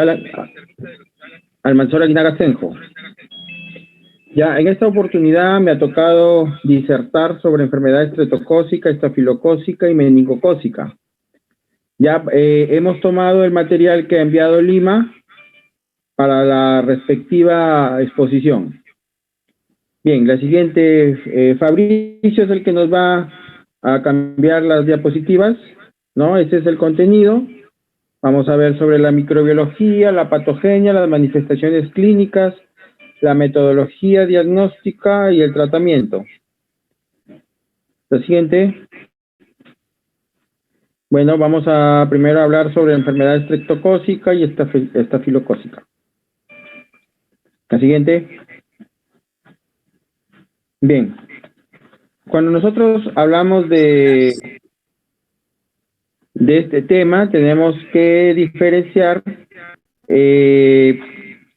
hospital Almanzora Aguinaga Senjo. Ya, en esta oportunidad me ha tocado disertar sobre enfermedad estreptocócica, estafilocócica y meningocócica. Ya hemos tomado el material que ha enviado Lima para la respectiva exposición. Bien, la siguiente, Fabricio es el que nos va a cambiar las diapositivas, ¿no? Este es el contenido. Vamos a ver sobre la microbiología, la patogenia, las manifestaciones clínicas, la metodología diagnóstica y el tratamiento. La siguiente. Bueno, vamos a primero hablar sobre enfermedad estreptocócica y estafilocócica. La siguiente. Bien. Cuando nosotros hablamos de este tema, tenemos que diferenciar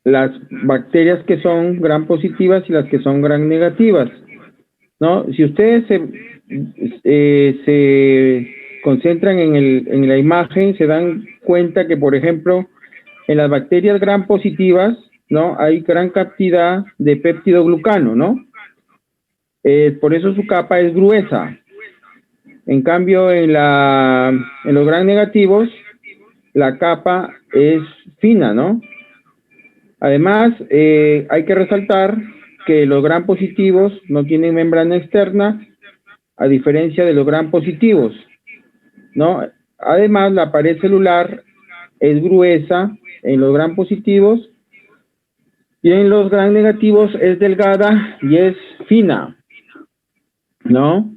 las bacterias que son gram positivas y las que son gram negativas, ¿no? Si ustedes se concentran en la imagen, se dan cuenta que, por ejemplo, en las bacterias gram positivas, ¿no? Hay gran cantidad de péptidoglucano, ¿no? Por eso su capa es gruesa. En cambio, en los gram negativos, la capa es fina, ¿no? Además, hay que resaltar que los gram positivos no tienen membrana externa, a diferencia de los gram positivos, ¿no? Además, la pared celular es gruesa en los gram positivos y en los gram negativos es delgada y es fina, ¿no?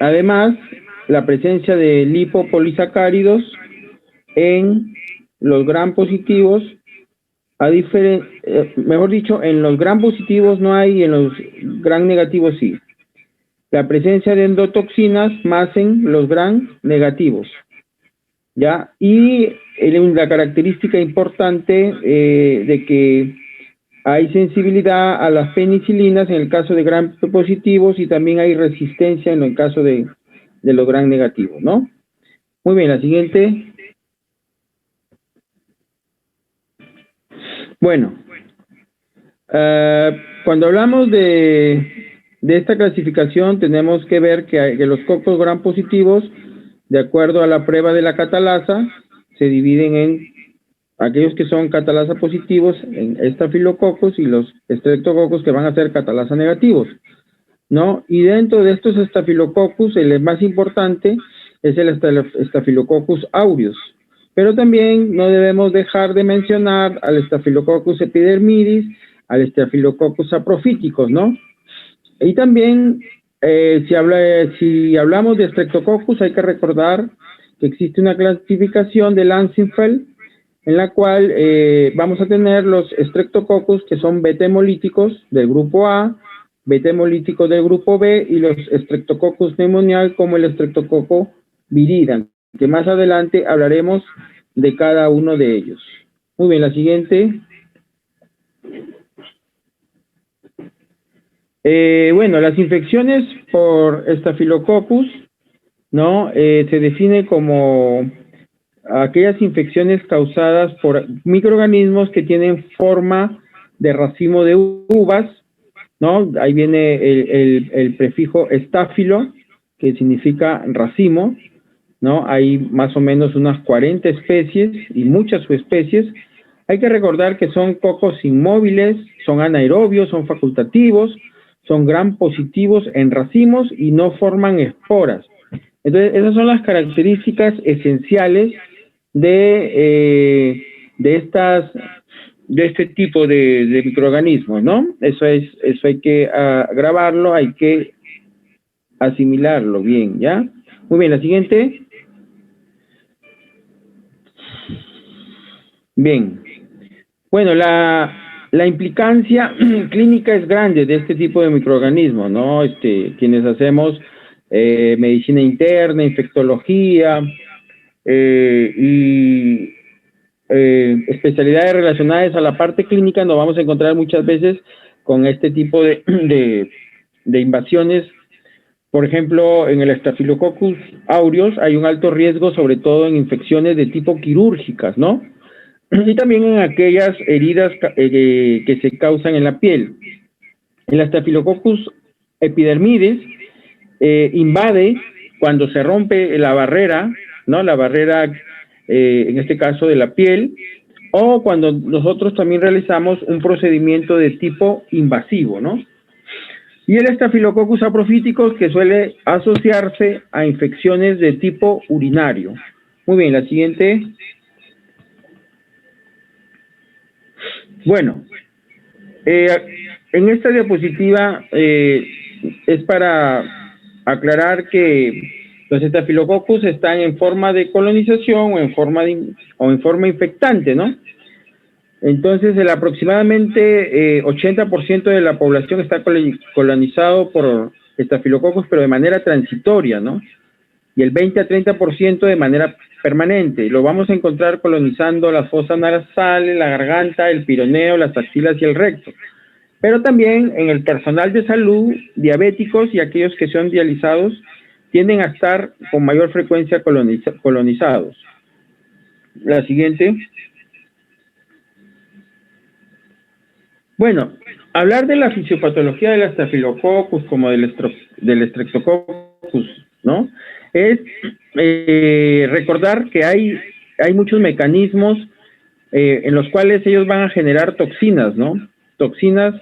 Además, la presencia de lipopolisacáridos en los gram positivos, mejor dicho, en los gram positivos no hay y en los gram negativos sí. La presencia de endotoxinas más en los gram negativos, ¿ya? Y la característica importante de que hay sensibilidad a las penicilinas en el caso de gram positivos y también hay resistencia en el caso de los gram negativos, ¿no? Muy bien, la siguiente. Bueno, cuando hablamos de esta clasificación, tenemos que ver que los cocos gram positivos, de acuerdo a la prueba de la catalasa, se dividen en aquellos que son catalasa positivos, en estafilococos, y los estreptococos que van a ser catalasa negativos, ¿no? Y dentro de estos estafilococos, el más importante es el Staphylococcus aureus. Pero también no debemos dejar de mencionar al Staphylococcus epidermidis, al Staphylococcus saprophyticus, ¿no? Y también, si hablamos de Streptococcus, hay que recordar que existe una clasificación de Langenfeld, en la cual vamos a tener los Streptococcus que son beta hemolíticos del grupo A, beta hemolíticos del grupo B, y los Streptococcus pneumoniae como el Streptococcus viridans, que más adelante hablaremos de cada uno de ellos. Muy bien, la siguiente. Bueno, las infecciones por Staphylococcus, ¿no? Se define como aquellas infecciones causadas por microorganismos que tienen forma de racimo de uvas, ¿no? Ahí viene el prefijo estáfilo, que significa racimo, ¿no? Hay más o menos unas 40 especies y muchas subespecies. Hay que recordar que son cocos inmóviles, son anaerobios, son facultativos, son gram positivos en racimos y no forman esporas. Entonces, esas son las características esenciales de este tipo de microorganismos, ¿no? Eso hay que grabarlo, hay que asimilarlo bien, ¿ya? Muy bien, la siguiente. Bien. Bueno, la implicancia clínica es grande de este tipo de microorganismos, ¿no? Quienes hacemos medicina interna, infectología y especialidades relacionadas a la parte clínica, nos vamos a encontrar muchas veces con este tipo de invasiones. Por ejemplo, en el Staphylococcus aureus hay un alto riesgo, sobre todo en infecciones de tipo quirúrgicas, ¿no? y también en aquellas heridas que se causan en la piel. El Staphylococcus epidermidis invade cuando se rompe la barrera, ¿no? La barrera, en este caso de la piel, o cuando nosotros también realizamos un procedimiento de tipo invasivo, ¿no? Y el Staphylococcus saprophyticus, que suele asociarse a infecciones de tipo urinario. Muy bien, la siguiente. Bueno, en esta diapositiva es para aclarar que los estafilococcus están en forma de colonización o en forma infectante, ¿no? Entonces, aproximadamente 80% de la población está colonizado por estafilococos, pero de manera transitoria, ¿no? Y el 20 a 30% de manera permanente. Lo vamos a encontrar colonizando las fosas nasales, la garganta, el pironeo, las axilas y el recto. Pero también en el personal de salud, diabéticos y aquellos que son dializados, tienden a estar con mayor frecuencia colonizados. La siguiente. Bueno, hablar de la fisiopatología del Staphylococcus como del Streptococcus, ¿no? Es recordar que hay muchos mecanismos en los cuales ellos van a generar toxinas, ¿no? Toxinas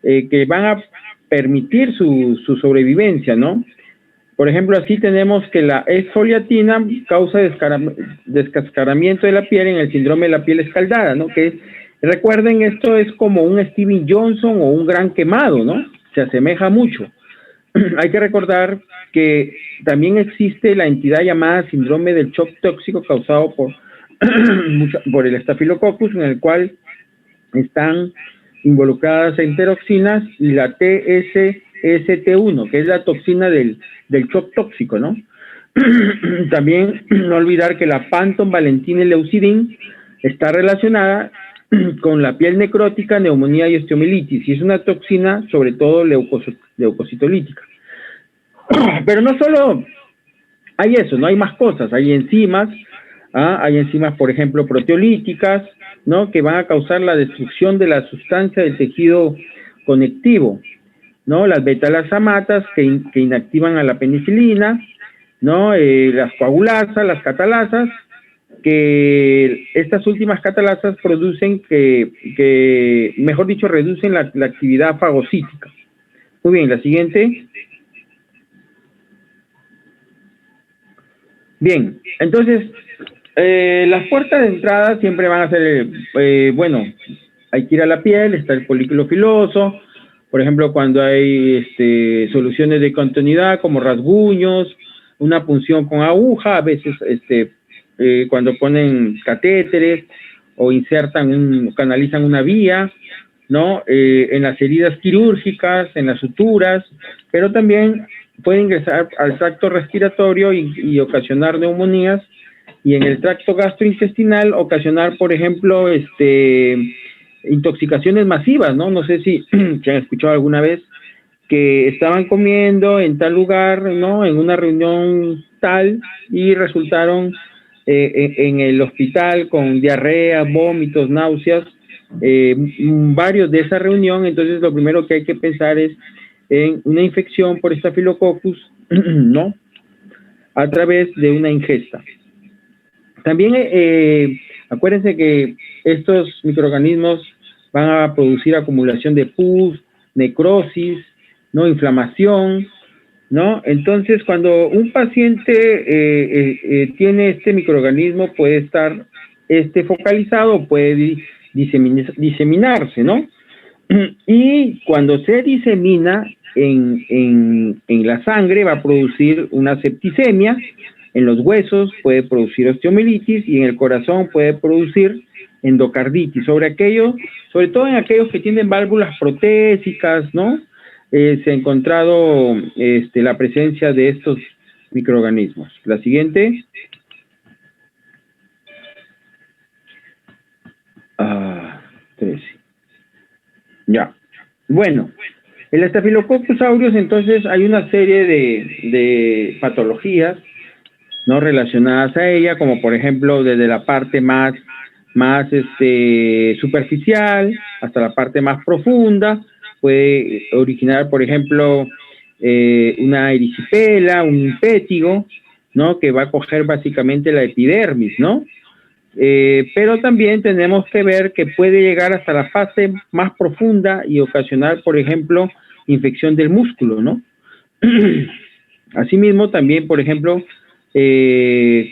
que van a permitir su sobrevivencia, ¿no? Por ejemplo, así tenemos que la esfoliatina causa descascaramiento de la piel en el síndrome de la piel escaldada, ¿no? Que recuerden, esto es como un Steven Johnson o un gran quemado, ¿no? Se asemeja mucho. Hay que recordar que también existe la entidad llamada síndrome del shock tóxico causado por el Staphylococcus, en el cual están involucradas enteroxinas y la TSST1, que es la toxina del shock tóxico, ¿no? También no olvidar que la Panton, Valentina y Leucidin está relacionada con la piel necrótica, neumonía y osteomielitis, y es una toxina sobre todo leucocitolítica. Pero no solo hay eso, no hay más cosas, hay enzimas, hay enzimas, por ejemplo, proteolíticas, ¿no? Que van a causar la destrucción de la sustancia del tejido conectivo, ¿no? Las betalasamatas que inactivan a la penicilina, ¿no? Las coagulasas, las catalasas, que estas últimas catalasas producen mejor dicho, reducen la actividad fagocítica. Muy bien, la siguiente. Bien, entonces, las puertas de entrada siempre van a ser, bueno, hay que ir a la piel, está el folículo filoso, por ejemplo, cuando hay soluciones de continuidad como rasguños, una punción con aguja, a veces cuando ponen catéteres o canalizan una vía, ¿no? En las heridas quirúrgicas, en las suturas, pero también puede ingresar al tracto respiratorio y ocasionar neumonías, y en el tracto gastrointestinal ocasionar, por ejemplo, intoxicaciones masivas, ¿no? No sé si se han escuchado alguna vez que estaban comiendo en tal lugar, ¿no? En una reunión tal, y resultaron en el hospital con diarrea, vómitos, náuseas, varios de esa reunión. Entonces lo primero que hay que pensar es en una infección por Staphylococcus, ¿no? A través de una ingesta. También acuérdense que estos microorganismos van a producir acumulación de pus, necrosis, ¿no? Inflamación, ¿no? Entonces, cuando un paciente tiene este microorganismo, puede estar focalizado, puede diseminarse, ¿no? Y cuando se disemina en la sangre, va a producir una septicemia, en los huesos puede producir osteomielitis y en el corazón puede producir endocarditis. Sobre todo en aquellos que tienen válvulas protésicas, ¿no? Se ha encontrado la presencia de estos microorganismos. La siguiente. 13. Ya. Bueno, el Staphylococcus aureus, entonces hay una serie de patologías, ¿no? Relacionadas a ella, como por ejemplo desde la parte más más superficial hasta la parte más profunda. Puede originar, por ejemplo, una erisipela, un impétigo, ¿no? Que va a coger básicamente la epidermis, ¿no? Pero también tenemos que ver que puede llegar hasta la fase más profunda y ocasionar, por ejemplo, infección del músculo, ¿no? Asimismo, también, por ejemplo,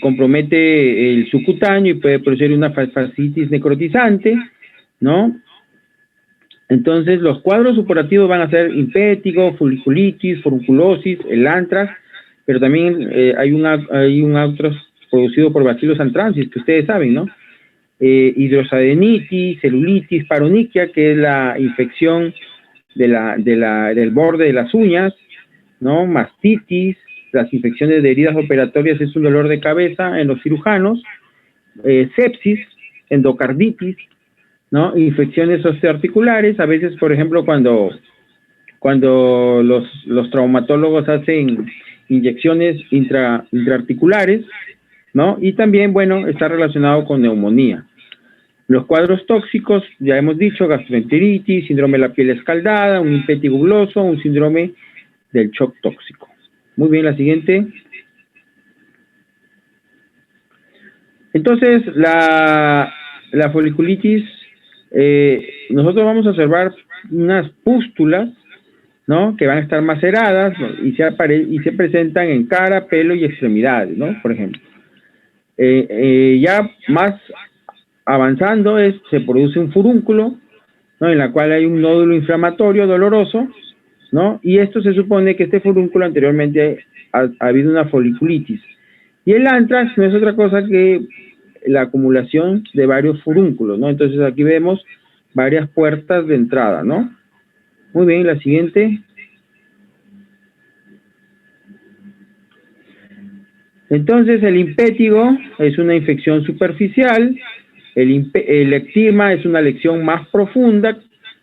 compromete el subcutáneo y puede producir una fascitis necrotizante, ¿no? Entonces, los cuadros supurativos van a ser impétigo, foliculitis, furunculosis, el antrax, pero también hay un antrax producido por Bacillus anthracis, que ustedes saben, ¿no? Hidrosadenitis, celulitis, paroniquia, que es la infección del borde de las uñas, ¿no? Mastitis, las infecciones de heridas operatorias es un dolor de cabeza en los cirujanos, sepsis, endocarditis, ¿no? Infecciones osteoarticulares, a veces, por ejemplo, cuando los traumatólogos hacen inyecciones intraarticulares, ¿no? Y también, bueno, está relacionado con neumonía. Los cuadros tóxicos, ya hemos dicho, gastroenteritis, síndrome de la piel escaldada, un impétigo gloso, un síndrome del shock tóxico. Muy bien, la siguiente. Entonces, la foliculitis, nosotros vamos a observar unas pústulas, ¿no? Que van a estar maceradas, ¿no? y se presentan en cara, pelo y extremidades, ¿no? Por ejemplo. Ya más avanzando se produce un furúnculo, ¿no? En la cual hay un nódulo inflamatorio doloroso, ¿no? Y esto se supone que este furúnculo anteriormente ha habido una foliculitis. Y el antrax no es otra cosa que la acumulación de varios furúnculos, ¿no? Entonces aquí vemos varias puertas de entrada, ¿no? Muy bien, la siguiente. Entonces el impétigo es una infección superficial, el ectima es una lesión más profunda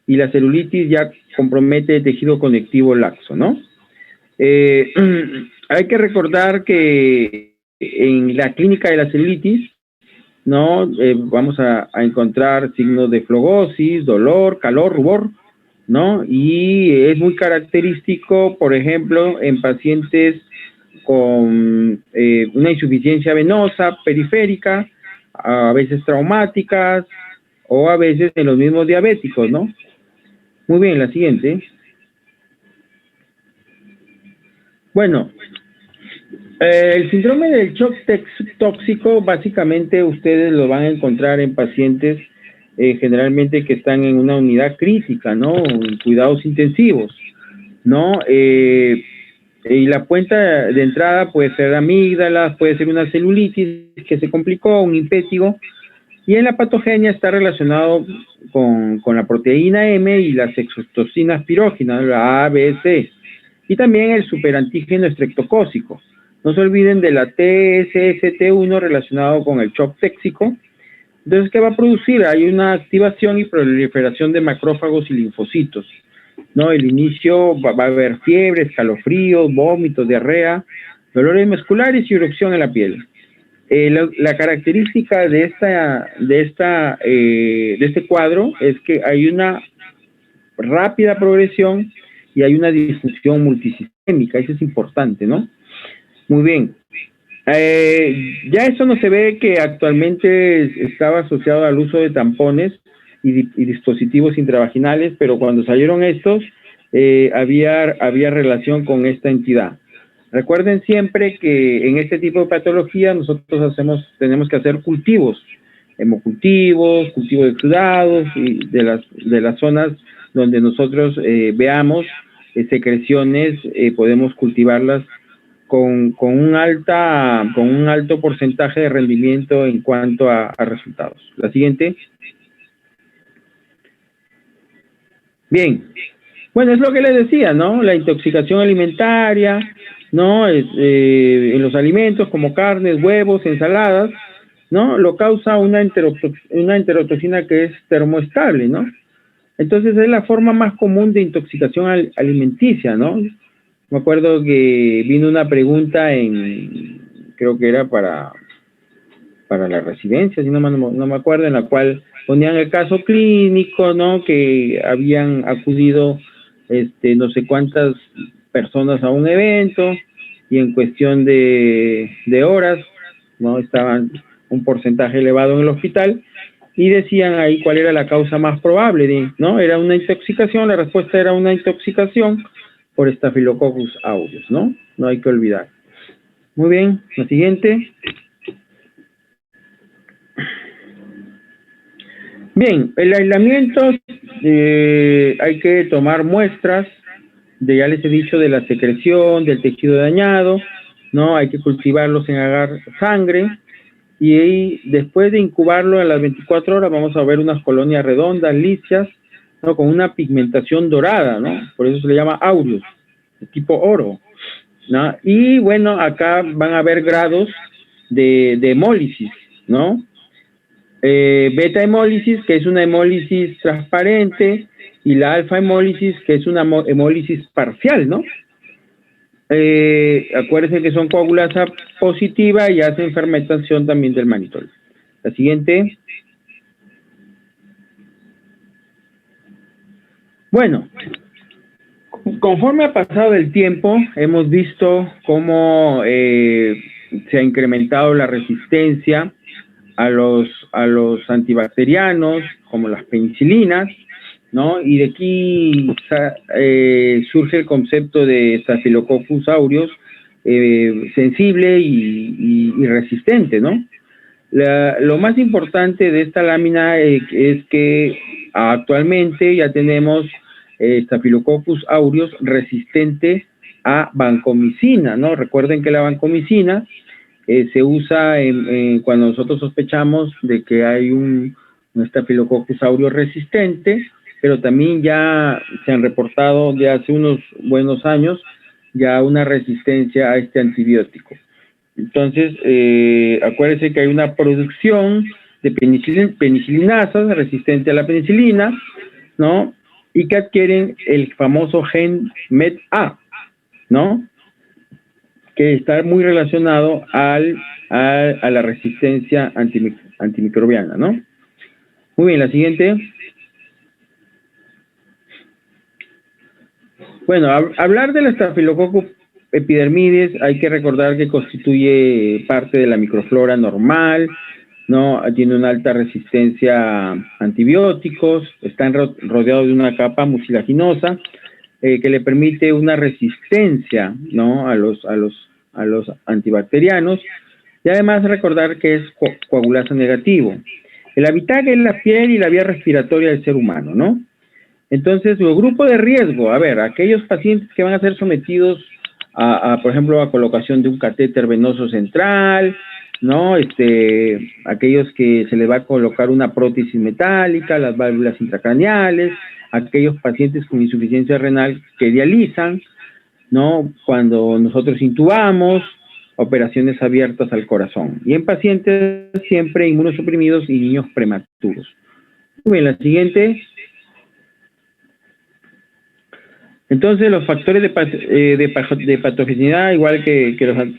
y la celulitis ya compromete el tejido conectivo laxo, ¿no? Hay que recordar que en la clínica de la celulitis, ¿no? Vamos a encontrar signos de flogosis, dolor, calor, rubor, ¿no? Y es muy característico, por ejemplo, en pacientes con una insuficiencia venosa periférica, a veces traumáticas o a veces en los mismos diabéticos, ¿no? Muy bien, la siguiente. Bueno, el síndrome del shock tóxico básicamente ustedes lo van a encontrar en pacientes generalmente que están en una unidad crítica, ¿no? En cuidados intensivos, ¿no? Y la puerta de entrada puede ser amígdalas, puede ser una celulitis que se complicó, un impétigo, y en la patogenia está relacionado con la proteína M y las exotoxinas pirógenas, la A, B, C, y también el superantígeno estreptocócico. No se olviden de la TSST1 relacionado con el shock tóxico. Entonces, ¿qué va a producir? Hay una activación y proliferación de macrófagos y linfocitos, ¿no? El inicio va a haber fiebre, escalofríos, vómitos, diarrea, dolores musculares y erupción en la piel. La característica de este cuadro es que hay una rápida progresión y hay una disfunción multisistémica, eso es importante, ¿no? Muy bien. Ya eso no se ve que actualmente estaba asociado al uso de tampones y dispositivos intravaginales, pero cuando salieron estos, había relación con esta entidad. Recuerden siempre que en este tipo de patología nosotros tenemos que hacer cultivos, hemocultivos, cultivos de exudados y de las zonas donde nosotros veamos secreciones, podemos cultivarlas con un alto porcentaje de rendimiento en cuanto a resultados. La siguiente. Bien. Bueno, es lo que les decía, ¿no? La intoxicación alimentaria, ¿no? En los alimentos como carnes, huevos, ensaladas, ¿no? Lo causa una enterotoxina que es termoestable, ¿no? Entonces es la forma más común de intoxicación alimenticia, ¿no? Me acuerdo que vino una pregunta creo que era para la residencia, si no me acuerdo, en la cual ponían el caso clínico, ¿no? Que habían acudido no sé cuántas personas a un evento y en cuestión de horas, ¿no? Estaban un porcentaje elevado en el hospital y decían ahí cuál era la causa más probable, ¿no? Era una intoxicación, la respuesta era una intoxicación por Staphylococcus aureus, ¿no? No hay que olvidar. Muy bien, la siguiente. Bien, el aislamiento, hay que tomar muestras, ya les he dicho, de la secreción, del tejido dañado, ¿no? Hay que cultivarlos en agar sangre, y ahí, después de incubarlo a las 24 horas, vamos a ver unas colonias redondas, lisias, ¿no? Con una pigmentación dorada, ¿no? Por eso se le llama aureus, de tipo oro, ¿no? Y bueno, acá van a haber grados de hemólisis, ¿no? Beta hemólisis, que es una hemólisis transparente, y la alfa hemólisis, que es una hemólisis parcial, ¿no? Acuérdense que son coagulasa positiva y hacen fermentación también del manitol. La siguiente. Bueno, conforme ha pasado el tiempo, hemos visto cómo se ha incrementado la resistencia a los antibacterianos, como las penicilinas, ¿no? Y de aquí surge el concepto de Staphylococcus aureus, sensible y resistente, ¿no? Lo más importante de esta lámina es que actualmente ya tenemos Staphylococcus aureus resistente a vancomicina, ¿no? Recuerden que la vancomicina se usa cuando nosotros sospechamos de que hay un Staphylococcus aureus resistente, pero también ya se han reportado de hace unos buenos años ya una resistencia a este antibiótico. Entonces, acuérdense que hay una producción de penicilinasas resistente a la penicilina, ¿no? Y que adquieren el famoso gen MET-A, ¿no? Que está muy relacionado a la resistencia antimicrobiana, ¿no? Muy bien, la siguiente. Bueno, hablar del Staphylococcus epidermidis, hay que recordar que constituye parte de la microflora normal, ¿no? Tiene una alta resistencia a antibióticos, están rodeados de una capa mucilaginosa que le permite una resistencia, ¿no? a los antibacterianos, y además recordar que es coagulasa negativo. El hábitat es la piel y la vía respiratoria del ser humano, ¿no? Entonces, el grupo de riesgo, a ver, aquellos pacientes que van a ser sometidos por ejemplo, a colocación de un catéter venoso central, ¿no? Aquellos que se les va a colocar una prótesis metálica, las válvulas intracraneales, aquellos pacientes con insuficiencia renal que dializan, ¿no? Cuando nosotros intubamos, operaciones abiertas al corazón. Y en pacientes siempre inmunosuprimidos y niños prematuros. Muy bien, la siguiente. Entonces, los factores de patogenicidad, igual que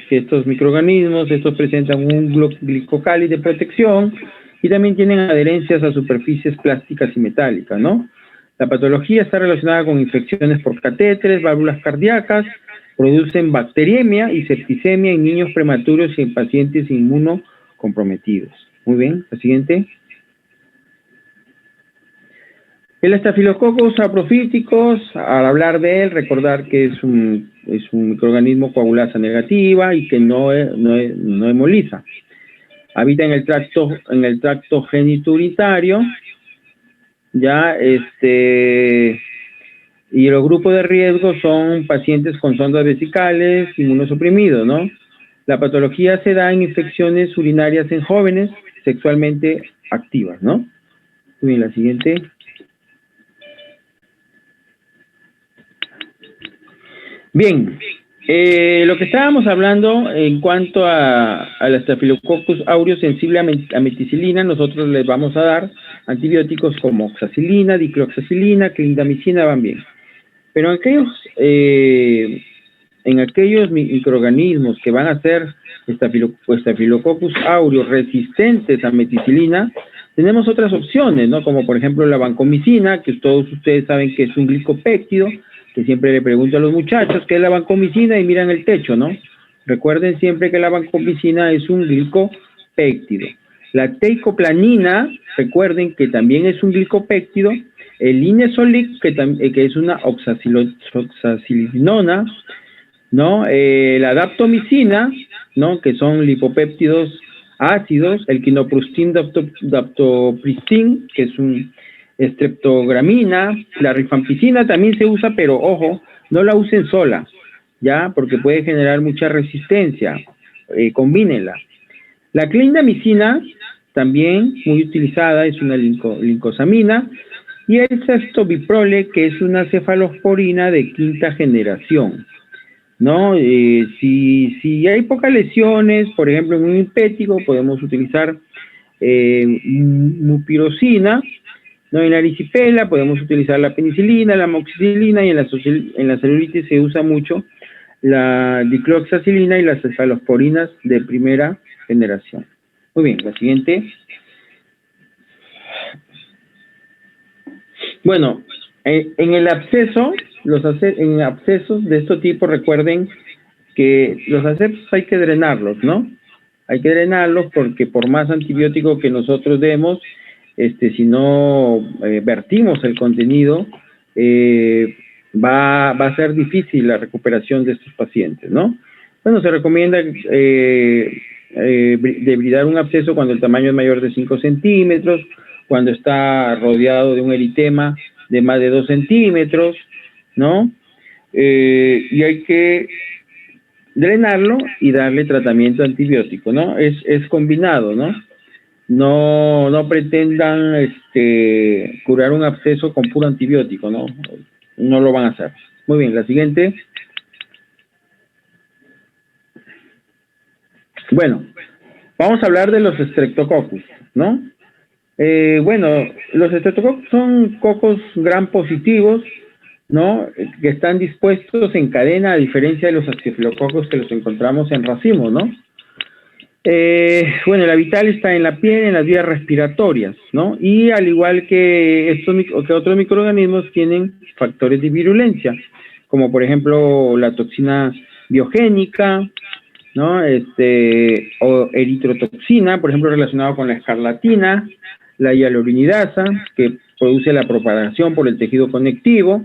estos microorganismos, estos presentan un glicocáliz de protección y también tienen adherencias a superficies plásticas y metálicas, ¿no? La patología está relacionada con infecciones por catéteres, válvulas cardíacas, producen bacteriemia y septicemia en niños prematuros y en pacientes inmunocomprometidos. Muy bien, la siguiente. El Staphylococcus saprophyticus, al hablar de él, recordar que es un microorganismo coagulasa negativa y que no hemoliza. Habita en el tracto genitourinario, ya, y los grupos de riesgo son pacientes con sondas vesicales, inmunosuprimidos, ¿no? La patología se da en infecciones urinarias en jóvenes sexualmente activas, ¿no? Muy bien, la siguiente. Bien, lo que estábamos hablando en cuanto a la Staphylococcus aureus sensible a meticilina, nosotros les vamos a dar antibióticos como oxacilina, dicloxacilina, clindamicina, van bien. Pero en en aquellos microorganismos que van a ser Staphylococcus aureus resistentes a meticilina, tenemos otras opciones, ¿no? Como por ejemplo la vancomicina, que todos ustedes saben que es un glicopéptido, que siempre le pregunto a los muchachos qué es la vancomicina y miran el techo, ¿no? Recuerden siempre que la vancomicina es un glicopéptido. La teicoplanina, recuerden que también es un glicopéptido. El linezolid, que es una oxacilinona, ¿no? La daptomicina, ¿no? Que son lipopéptidos ácidos. El quinoprustin daptopristin, que es un streptogramina. La rifampicina también se usa, pero ojo, no la usen sola, ¿ya? Porque puede generar mucha resistencia. Combínenla. La clindamicina, también muy utilizada, es una lincosamina. Y el ceftobiprole, que es una cefalosporina de quinta generación, ¿no? Si hay pocas lesiones, por ejemplo, en un impético, podemos utilizar mupirocina, ¿no? En la erisipela podemos utilizar la penicilina, la amoxicilina, y en la celulitis se usa mucho la dicloxacilina y las cefalosporinas de primera generación. Muy bien, la siguiente. Bueno, en el absceso, en abscesos de este tipo, recuerden que los abscesos hay que drenarlos, ¿no? Hay que drenarlos porque por más antibiótico que nosotros demos, si no vertimos el contenido, va a ser difícil la recuperación de estos pacientes, ¿no? Bueno, se recomienda debridar un absceso cuando el tamaño es mayor de 5 centímetros, cuando está rodeado de un eritema de más de 2 centímetros, ¿no? Y hay que drenarlo y darle tratamiento antibiótico, ¿no? Es combinado, ¿no? No pretendan curar un absceso con puro antibiótico, ¿no? No lo van a hacer. Muy bien, la siguiente. Bueno, vamos a hablar de los Streptococcus, ¿no? Bueno, los Streptococcus son cocos gram positivos, ¿no? Que están dispuestos en cadena, a diferencia de los Staphylococcus que los encontramos en racimos, ¿no? Bueno, el habital está en la piel, en las vías respiratorias, ¿no? Y al igual que otros microorganismos, tienen factores de virulencia, como por ejemplo la toxina biogénica, ¿no? O eritrotoxina, por ejemplo, relacionado con la escarlatina, la hialuronidasa, que produce la propagación por el tejido conectivo,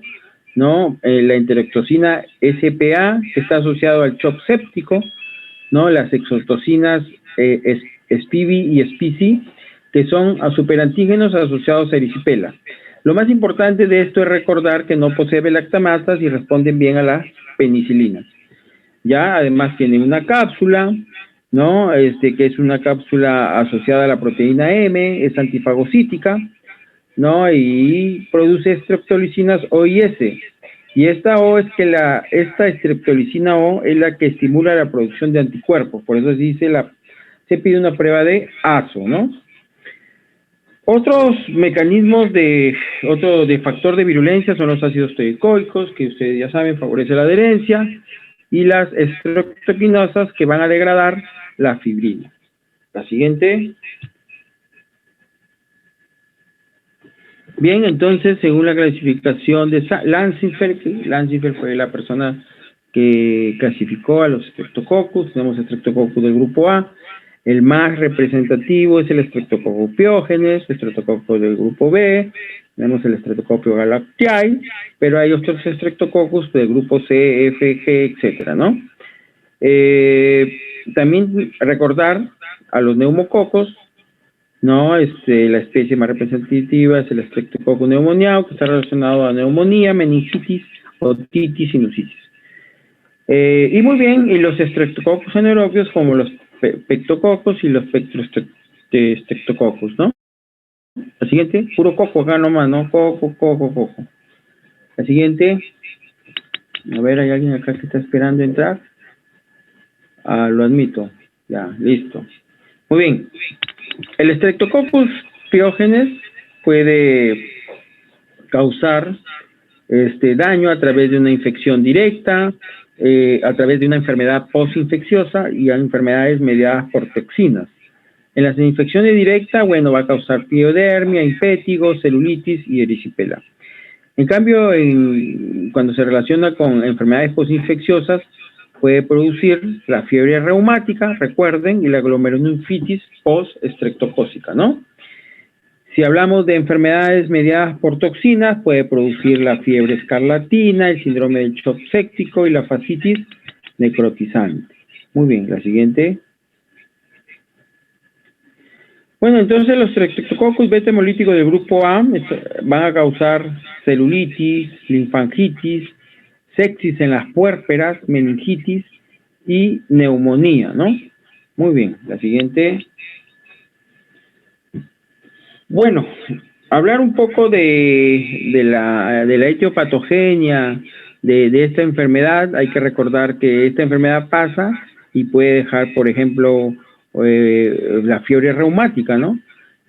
¿no? La enterotoxina SPA, que está asociado al shock séptico, ¿no? Las exotocinas SPV y SPC, que son superantígenos asociados a erisipela. Lo más importante de esto es recordar que no posee lactamasas y responden bien a las penicilinas. Ya, además tienen una cápsula, ¿no? Que es una cápsula asociada a la proteína M, es antifagocítica, ¿no? Y produce streptolicinas O y S. Y esta O es que esta streptolicina O es la que estimula la producción de anticuerpos, por eso se pide una prueba de ASO, ¿no? Otros mecanismos de factor de virulencia son los ácidos teicoicos, que ustedes ya saben, favorece la adherencia, y las streptokinosas, que van a degradar la fibrina. La siguiente. Bien, entonces, según la clasificación de Lanzifer fue la persona que clasificó a los Streptococcus. Tenemos Streptococcus del grupo A. El más representativo es el Streptococcus pyogenes, el Streptococcus del grupo B. Tenemos el Streptococcus galactiae, pero hay otros Streptococcus del grupo C, F, G, etcétera, ¿no? También recordar a los neumococos, ¿no? La especie más representativa es el Streptococcus pneumoniae, que está relacionado a neumonía, meningitis, otitis, sinusitis. Y muy bien, y los Streptococcus anaerobios, como los pectococos y los streptococcus, ¿no? La siguiente, puro coco acá nomás, ¿no? Coco. La siguiente, a ver, ¿hay alguien acá que está esperando entrar? Lo admito, ya, listo. Muy bien, el Streptococcus pyogenes puede causar daño a través de una infección directa, a través de una enfermedad postinfecciosa y a enfermedades mediadas por toxinas. En las infecciones directas, bueno, va a causar piodermia, impétigo, celulitis y erisipela. En cambio, cuando se relaciona con enfermedades postinfecciosas, puede producir la fiebre reumática, recuerden, y la glomerulonephritis post-estreptocócica, ¿no? Si hablamos de enfermedades mediadas por toxinas, puede producir la fiebre escarlatina, el síndrome del shock séptico y la fascitis necrotizante. Muy bien, la siguiente. Bueno, entonces los Streptococcus beta hemolíticos del grupo A van a causar celulitis, linfangitis, sepsis en las puérperas, meningitis y neumonía, ¿no? Muy bien, la siguiente. Bueno, hablar un poco de la etiopatogenia de esta enfermedad. Hay que recordar que esta enfermedad pasa y puede dejar, por ejemplo, la fiebre reumática, ¿no?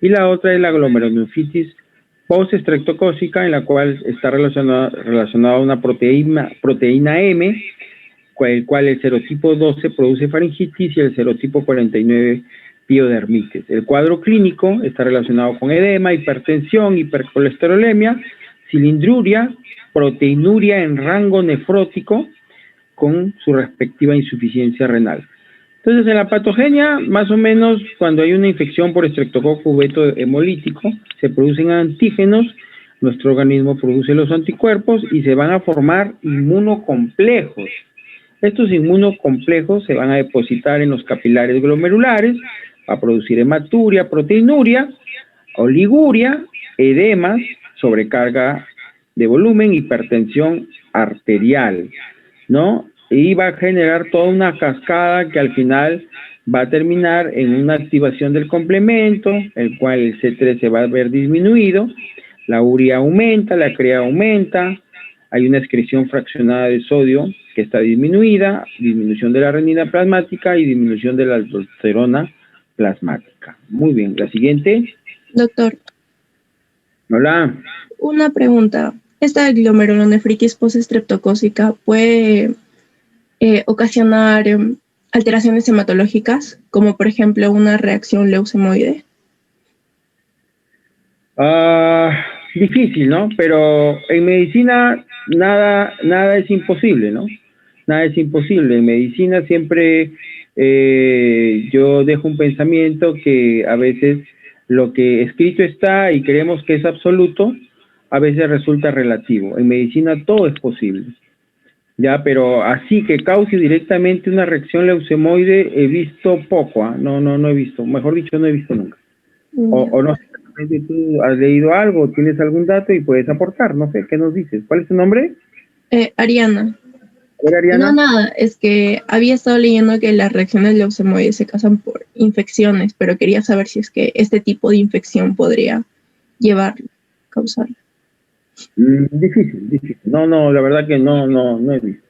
Y la otra es la glomerulonephritis post-estreptocócica, en la cual está relacionada una proteína M, el cual el serotipo 12 produce faringitis y el serotipo 49 piodermitis. El cuadro clínico está relacionado con edema, hipertensión, hipercolesterolemia, cilindruria, proteinuria en rango nefrótico con su respectiva insuficiencia renal. Entonces, en la patogenia, más o menos, cuando hay una infección por Streptococcus beta hemolítico, se producen antígenos, nuestro organismo produce los anticuerpos y se van a formar inmunocomplejos. Estos inmunocomplejos se van a depositar en los capilares glomerulares, a producir hematuria, proteinuria, oliguria, edemas, sobrecarga de volumen, hipertensión arterial, ¿no? Y va a generar toda una cascada que al final va a terminar en una activación del complemento, el cual el C3 se va a ver disminuido, la urea aumenta, la crea aumenta, hay una excreción fraccionada de sodio que está disminuida, disminución de la renina plasmática y disminución de la aldosterona plasmática. Muy bien, la siguiente. Doctor. Hola. Una pregunta. ¿Esta glomerulonefritis postestreptocócica puede ocasionar alteraciones hematológicas, como por ejemplo una reacción leucemoide? Difícil, ¿no? Pero en medicina nada es imposible, ¿no? Nada es imposible. En medicina siempre yo dejo un pensamiento que a veces lo que escrito está y creemos que es absoluto, a veces resulta relativo. En medicina todo es posible. Ya, pero así que cause directamente una reacción leucemoide he visto poco, ¿eh? No he visto. Mejor dicho, no he visto nunca. O no sé, tú has leído algo, tienes algún dato y puedes aportar, no sé, ¿qué nos dices? ¿Cuál es tu nombre? Ariana. A ver, Ariana. No, nada, es que había estado leyendo que las reacciones leucemoides se causan por infecciones, pero quería saber si es que este tipo de infección podría causar. Difícil. No, la verdad que no he visto.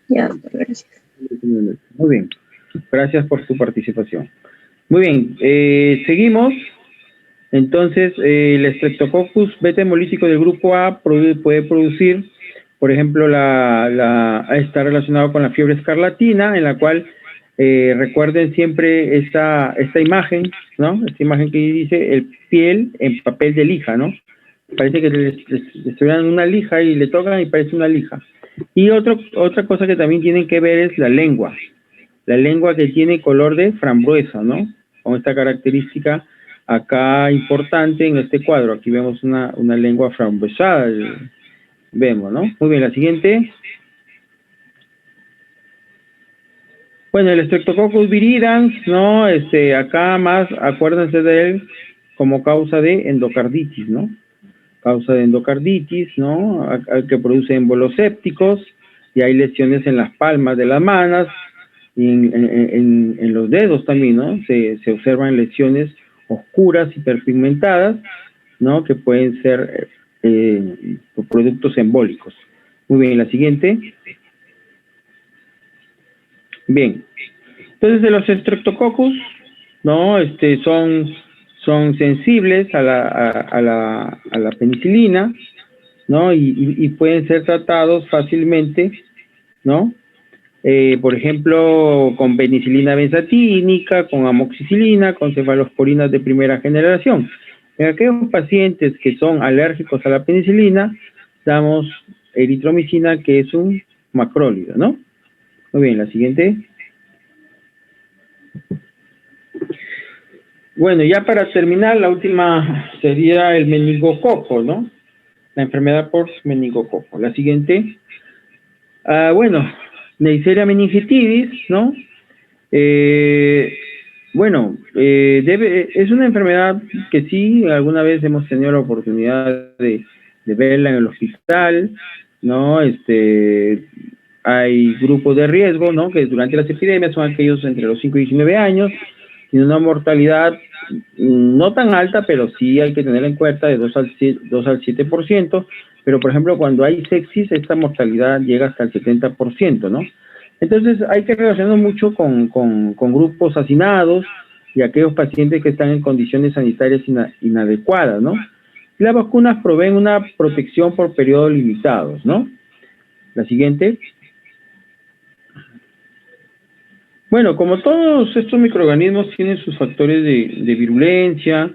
Ya, gracias. Muy bien, gracias por tu participación. Muy bien, seguimos. Entonces, el Streptococcus beta hemolítico del grupo A puede producir, por ejemplo, está relacionado con la fiebre escarlatina, en la cual recuerden siempre esta imagen, ¿no? Esta imagen que dice el piel en papel de lija, ¿no? Parece que le estuvieran una lija y le tocan y parece una lija. Y otra cosa que también tienen que ver es la lengua que tiene color de frambuesa, ¿no? Con esta característica acá importante en este cuadro. Aquí vemos una lengua frambuesada, vemos, ¿no? Muy bien, la siguiente. Bueno, el Streptococcus viridans, ¿no? Acá más, acuérdense de él como causa de endocarditis, ¿no? Causa de endocarditis, ¿no? Que produce émbolos sépticos y hay lesiones en las palmas de las manos y en los dedos también, ¿no? Se observan lesiones oscuras, hiperpigmentadas, ¿no? Que pueden ser productos embólicos. Muy bien, la siguiente. Bien. Entonces, de los Streptococcus, ¿no? Son sensibles a la penicilina, ¿no? Y pueden ser tratados fácilmente, ¿no? Por ejemplo, con penicilina benzatínica, con amoxicilina, con cefalosporinas de primera generación. En aquellos pacientes que son alérgicos a la penicilina, damos eritromicina, que es un macrólido, ¿no? Muy bien, la siguiente. Bueno, ya para terminar, la última sería el meningococo, ¿no? La enfermedad por meningococo. La siguiente. Bueno, Neisseria meningitidis, ¿no? Es una enfermedad que sí, alguna vez hemos tenido la oportunidad de verla en el hospital, ¿no? Hay grupos de riesgo, ¿no? Que durante las epidemias son aquellos entre los 5 y 19 años, tiene una mortalidad no tan alta, pero sí hay que tener en cuenta de 2 al 7%, pero por ejemplo cuando hay sepsis esta mortalidad llega hasta el 70%, ¿no? Entonces hay que relacionarlo mucho con grupos hacinados y aquellos pacientes que están en condiciones sanitarias inadecuadas, ¿no? Y las vacunas proveen una protección por periodos limitados, ¿no? La siguiente. Bueno, como todos estos microorganismos tienen sus factores de virulencia,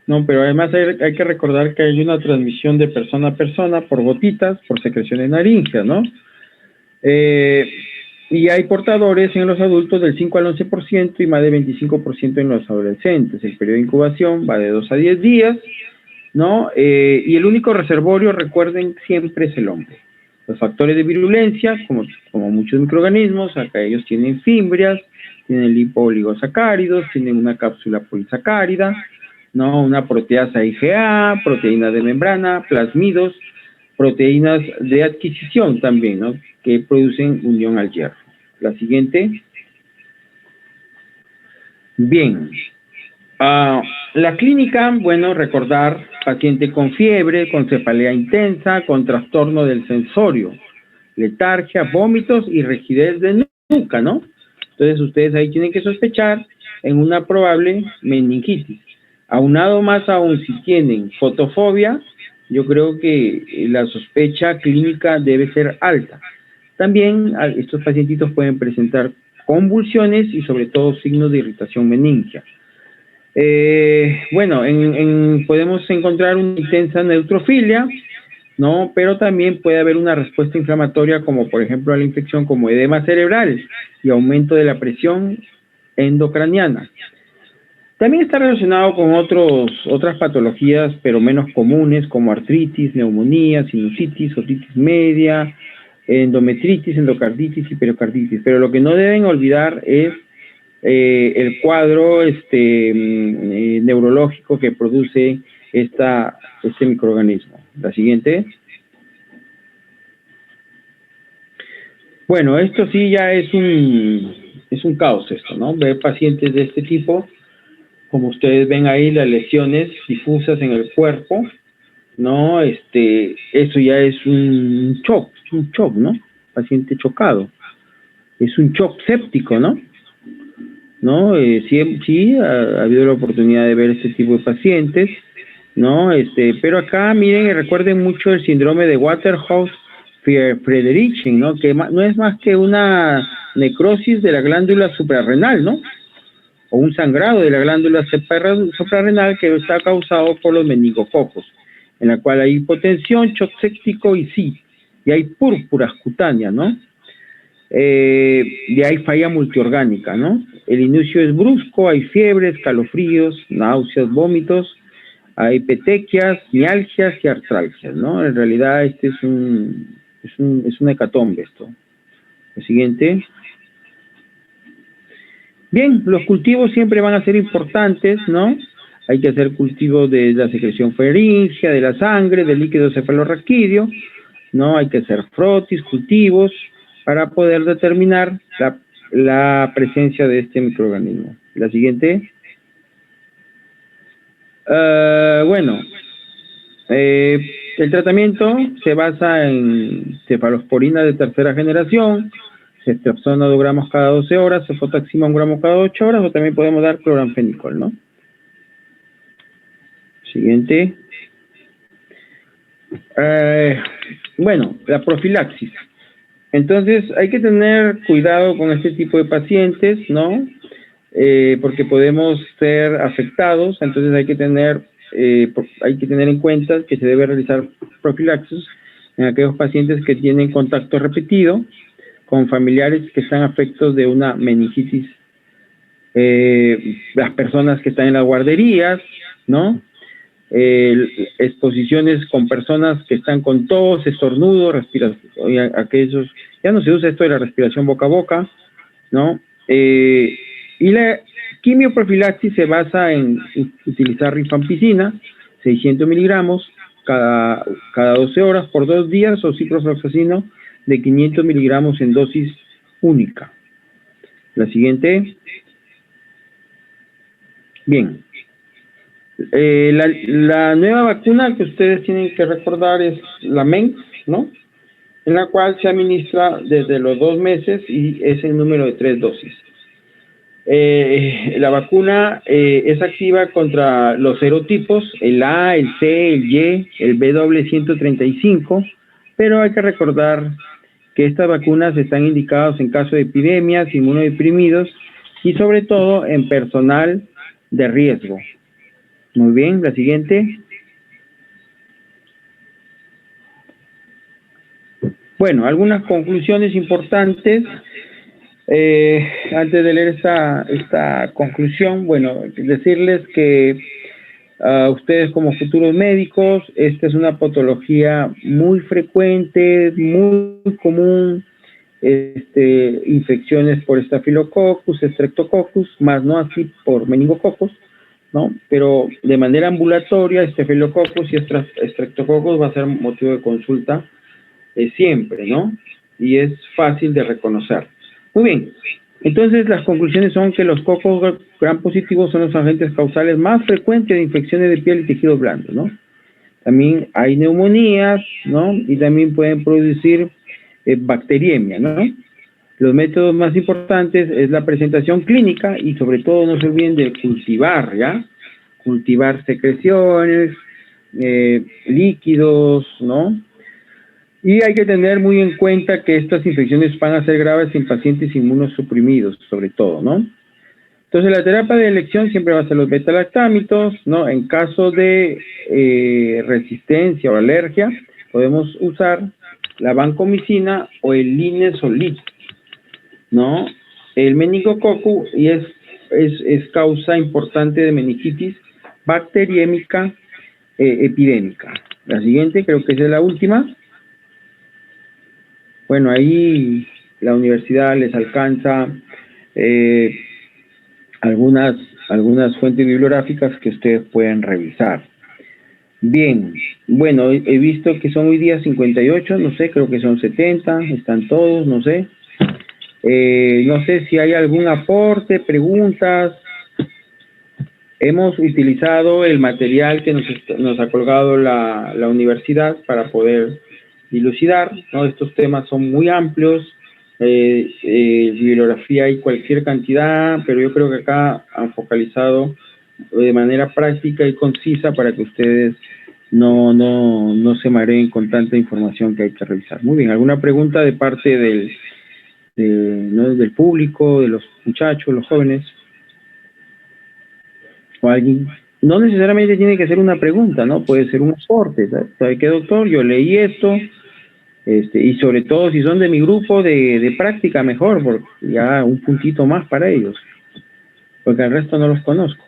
¿no? Pero además hay que recordar que hay una transmisión de persona a persona por gotitas, por secreciones naríngeas, ¿no? Y hay portadores en los adultos del 5 al 11% y más del 25% en los adolescentes. El periodo de incubación va de 2 a 10 días, ¿no? Y el único reservorio, recuerden, siempre es el hombre. Los factores de virulencia, como muchos microorganismos, acá ellos tienen fimbrias, tienen lipoligosacáridos, tienen una cápsula polisacárida, ¿no? Una proteasa IgA, proteínas de membrana, plasmidos, proteínas de adquisición también, ¿no? Que producen unión al hierro. La siguiente. Bien. La clínica, bueno, recordar paciente con fiebre, con cefalea intensa, con trastorno del sensorio, letargia, vómitos y rigidez de nuca, ¿no? Entonces ustedes ahí tienen que sospechar en una probable meningitis. Aunado más aún si tienen fotofobia, yo creo que la sospecha clínica debe ser alta. También estos pacientitos pueden presentar convulsiones y sobre todo signos de irritación meningia. Bueno, podemos encontrar una intensa neutrofilia, ¿no? Pero también puede haber una respuesta inflamatoria como por ejemplo a la infección como edema cerebral y aumento de la presión endocraniana. También está relacionado con otras patologías pero menos comunes como artritis, neumonía, sinusitis, otitis media, endometritis, endocarditis y pericarditis. Pero lo que no deben olvidar es el cuadro neurológico que produce este microorganismo. La siguiente. Bueno, esto sí ya es un caos esto, ¿no? Ver pacientes de este tipo, como ustedes ven ahí, las lesiones difusas en el cuerpo, ¿no? Eso ya es un shock, ¿no? Paciente chocado. Es un shock séptico, ¿no? ¿No? Sí, ha habido la oportunidad de ver este tipo de pacientes, ¿no? Pero acá, miren y recuerden mucho el síndrome de Waterhouse-Friderichsen, ¿no? Que no es más que una necrosis de la glándula suprarrenal, ¿no? O un sangrado de la glándula suprarrenal que está causado por los meningococos, en la cual hay hipotensión, shock séptico y hay púrpuras cutáneas, ¿no? Y hay falla multiorgánica, ¿no? El inicio es brusco, hay fiebre, escalofríos, náuseas, vómitos, hay petequias, mialgias y artralgias, ¿no? En realidad es una hecatombe esto. El siguiente. Bien, los cultivos siempre van a ser importantes, ¿no? Hay que hacer cultivo de la secreción faríngea, de la sangre, del líquido cefalorraquídeo, ¿no? Hay que hacer frotis, cultivos, para poder determinar la presencia de este microorganismo. La siguiente. El tratamiento se basa en cefalosporina de tercera generación, ceftriaxona 2 gramos cada 12 horas, cefotaxima 1 gramo cada 8 horas, o también podemos dar cloranfenicol, ¿no? Siguiente. Bueno, la profilaxis. Entonces, hay que tener cuidado con este tipo de pacientes, ¿no? Porque podemos ser afectados, entonces hay que tener en cuenta que se debe realizar profilaxis en aquellos pacientes que tienen contacto repetido con familiares que están afectados de una meningitis, las personas que están en las guarderías, ¿no? Exposiciones con personas que están con tos, estornudo, respiración, aquellos, ya no se usa esto de la respiración boca a boca, ¿no? Y la quimioprofilaxis se basa en utilizar rifampicina, 600 miligramos cada 12 horas por 2 días, o ciprofloxacino de 500 miligramos en dosis única. La siguiente. Bien. La nueva vacuna que ustedes tienen que recordar es la MENX, ¿no? En la cual se administra desde los 2 meses y es el número de 3 dosis. La vacuna es activa contra los serotipos, el A, el C, el Y, el W135, pero hay que recordar que estas vacunas están indicadas en caso de epidemias, inmunodeprimidos y sobre todo en personal de riesgo. Muy bien, la siguiente. Bueno, algunas conclusiones importantes. Antes de leer esta conclusión, bueno, decirles que ustedes como futuros médicos, esta es una patología muy frecuente, muy común, infecciones por Staphylococcus, Streptococcus, más no así por meningococos, ¿no? Pero de manera ambulatoria, Staphylococcus y Streptococcus va a ser motivo de consulta siempre, ¿no? Y es fácil de reconocer. Muy bien, entonces las conclusiones son que los cocos gram positivos son los agentes causales más frecuentes de infecciones de piel y tejido blando, ¿no? También hay neumonías, ¿no? Y también pueden producir bacteriemia, ¿no? Los métodos más importantes es la presentación clínica y sobre todo no se olviden de cultivar, ¿ya? Cultivar secreciones, líquidos, ¿no? Y hay que tener muy en cuenta que estas infecciones van a ser graves en pacientes inmunosuprimidos, sobre todo, ¿no? Entonces, la terapia de elección siempre va a ser los beta-lactámidos, ¿no? En caso de resistencia o alergia, podemos usar la vancomicina o el linezolid, ¿no? El meningococo y es causa importante de meningitis bacteriémica epidémica. La siguiente, creo que esa es la última. Bueno, ahí la universidad les alcanza algunas fuentes bibliográficas que ustedes pueden revisar. Bien, bueno, he visto que son hoy día 58, no sé, creo que son 70, están todos, no sé. No sé si hay algún aporte, preguntas. Hemos utilizado el material que nos ha colgado la universidad para poder dilucidar, ¿no? Estos temas son muy amplios, bibliografía hay cualquier cantidad, pero yo creo que acá han focalizado de manera práctica y concisa para que ustedes no se mareen con tanta información que hay que revisar. Muy bien, ¿alguna pregunta de parte del público, de los muchachos, los jóvenes? O alguien, no necesariamente tiene que ser una pregunta, ¿no? Puede ser un aporte, ¿sabe qué, doctor? Yo leí esto, y sobre todo si son de mi grupo de práctica, mejor, porque ya un puntito más para ellos, porque al resto no los conozco.